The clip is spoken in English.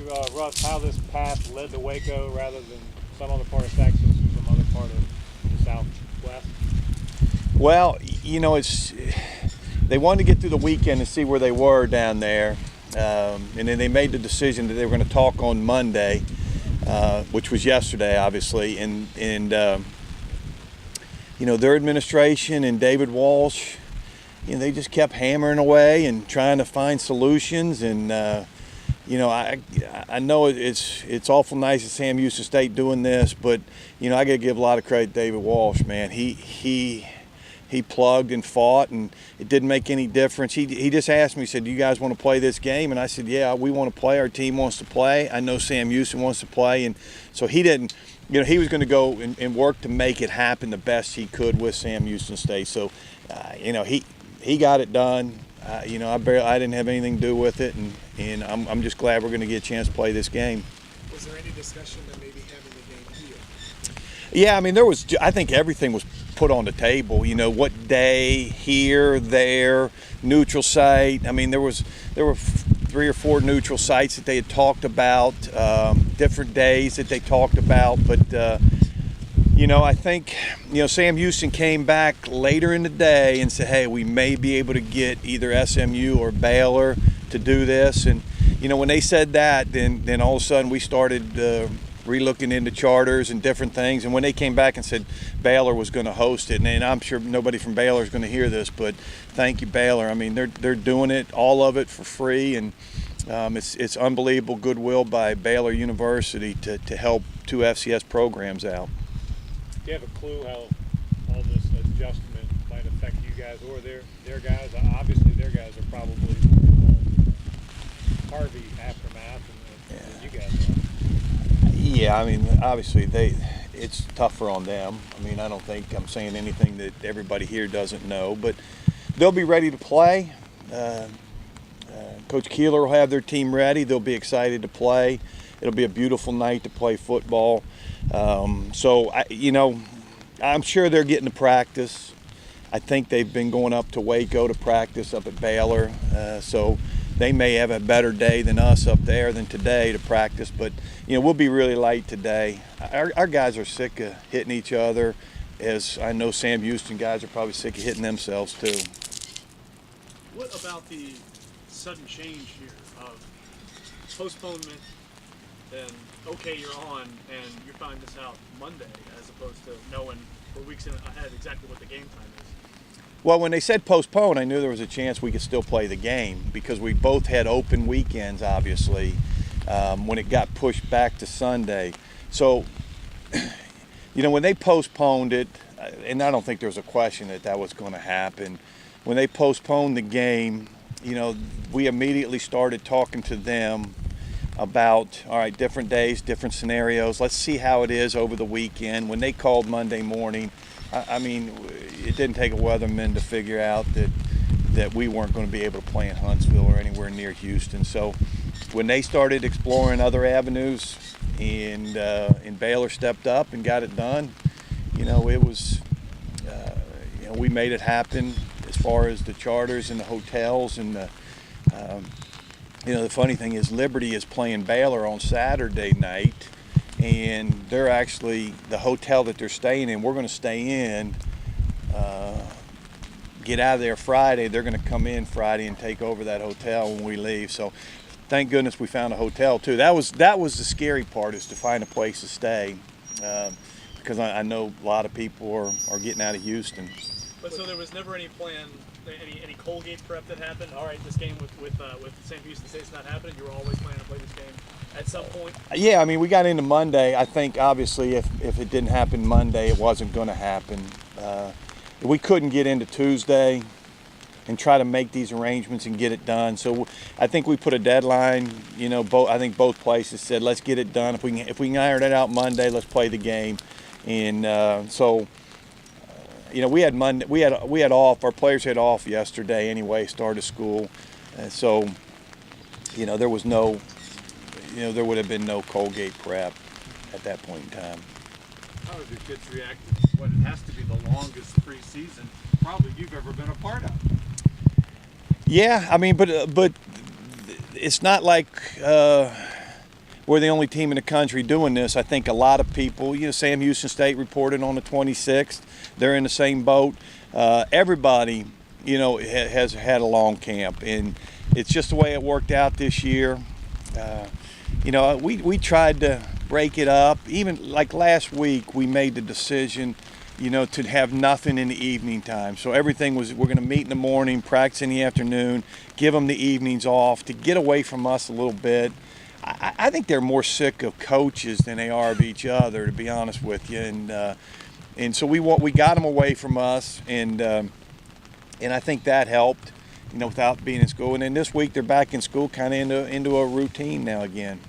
Russ, how this path led to Waco rather than some other part of Texas or some other part of the Southwest? Well, they wanted to get through the weekend and see where they were down there, and then they made the decision that they were going to talk on Monday, which was yesterday, obviously, and their administration and David Walsh, they just kept hammering away and trying to find solutions. And I know it's awful nice at Sam Houston State doing this, but I got to give a lot of credit to David Walsh, man. He plugged and fought, and it didn't make any difference. He just asked me, he said, "Do you guys want to play this game?" And I said, "Yeah, we want to play. Our team wants to play. I know Sam Houston wants to play." And so he didn't, he was going to go and work to make it happen the best he could with Sam Houston State. So, he got it done. I didn't have anything to do with it, and I'm just glad we're going to get a chance to play this game. Was there any discussion of maybe having the game here? Yeah, I think everything was put on the table. What day, here, there, neutral site. there were 3 or 4 neutral sites that they had talked about, different days that they talked about. But I think Sam Houston came back later in the day and said, "Hey, we may be able to get either SMU or Baylor to do this." And when they said that, then all of a sudden we started re-looking into charters and different things. And when they came back and said Baylor was going to host it, and I'm sure nobody from Baylor is going to hear this, but thank you, Baylor. They're doing it, all of it, for free, and it's unbelievable goodwill by Baylor University to help 2 FCS programs out. Do you have a clue how all this adjustment might affect you guys or their guys? Obviously, their guys are probably involved in the Harvey aftermath than you guys are. Yeah, obviously it's tougher on them. I don't think I'm saying anything that everybody here doesn't know, but they'll be ready to play. Coach Keeler will have their team ready. They'll be excited to play. It'll be a beautiful night to play football. I'm sure they're getting to practice. I think they've been going up to Waco to practice up at Baylor. So they may have a better day than us up there than today to practice, but we'll be really light today. Our guys are sick of hitting each other, as I know Sam Houston guys are probably sick of hitting themselves too. What about the sudden change here of postponement and okay, you're on, and you find this out Monday as opposed to knowing for weeks ahead exactly what the game time is? Well, when they said postpone, I knew there was a chance we could still play the game because we both had open weekends, obviously, when it got pushed back to Sunday. So, when they postponed it, and I don't think there was a question that was going to happen, when they postponed the game, we immediately started talking to them about, all right, different days, different scenarios. Let's see how it is over the weekend. When they called Monday morning, it didn't take a weatherman to figure out that we weren't going to be able to play in Huntsville or anywhere near Houston. So when they started exploring other avenues and Baylor stepped up and got it done, it was, we made it happen as far as the charters and the hotels and the funny thing is Liberty is playing Baylor on Saturday night, and they're actually, the hotel that they're staying in, we're going to stay in, get out of there Friday. They're going to come in Friday and take over that hotel when we leave. So thank goodness we found a hotel too. That was the scary part, is to find a place to stay, because I know a lot of people are getting out of Houston. But so there was never any plan, any Colgate prep that happened? All right, this game with Sam Houston State's not happening. You were always planning to play this game at some point? Yeah, we got into Monday. I think obviously if it didn't happen Monday, it wasn't going to happen. We couldn't get into Tuesday and try to make these arrangements and get it done. So I think we put a deadline. I think both places said, let's get it done. If we can iron it out Monday, let's play the game. And we had Monday. We had off. Our players had off yesterday anyway. Start of school, so there was no. There would have been no Colgate prep at that point in time. How did the kids react to what it has to be the longest preseason probably you've ever been a part of? Yeah, but it's not like we're the only team in the country doing this. I think a lot of people, Sam Houston State reported on the 26th. They're in the same boat. Everybody, has had a long camp, and it's just the way it worked out this year. We tried to break it up. Even like last week, we made the decision, to have nothing in the evening time. So everything was, we're going to meet in the morning, practice in the afternoon, give them the evenings off to get away from us a little bit. I think they're more sick of coaches than they are of each other, to be honest with you. And so we got them away from us, and I think that helped, without being in school. And then this week they're back in school, kind of into a routine now again.